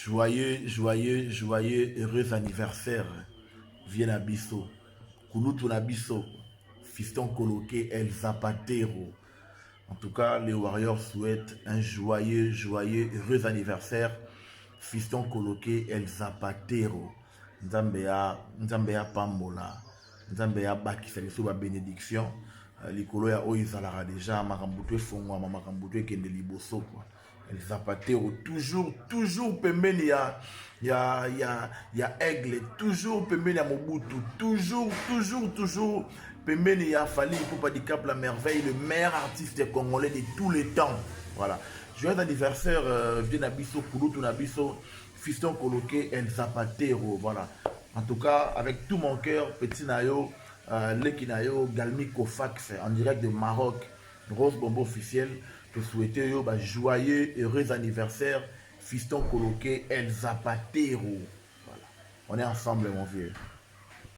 joyeux, heureux anniversaire. Viens à Bisso. Kulutu na Bisso. Fiston coloqué El Zapatero. En tout cas, les Warriors souhaitent un joyeux, heureux anniversaire. Fiston coloqué El Zapatero. Nzambea Pambola. Nzambea Bakisa Lesoba bénédiction. Likolo ya Oizala déjà, Makambutu Fongwa, Makambutu Kende Liboso. El Zapatero, toujours pembeni ya Aigle, toujours pembeni ya Mobutu, toujours pembeni ya Fally Ipupa Dicap la merveille, le meilleur artiste congolais de tous les temps. Voilà. Joyeux anniversaire, viens Nabiso, Kulutu Nabiso, Fiston coloqué El Zapatero. Voilà. En tout cas, avec tout mon cœur, Petit Nayo, Leki Nayo, Galmi Kofax, en direct de Maroc, Rose Bombo officiel. Te souhaiter un joyeux, heureux anniversaire, Fiston coloqué El Zapatero. Voilà. On est ensemble, mon vieux.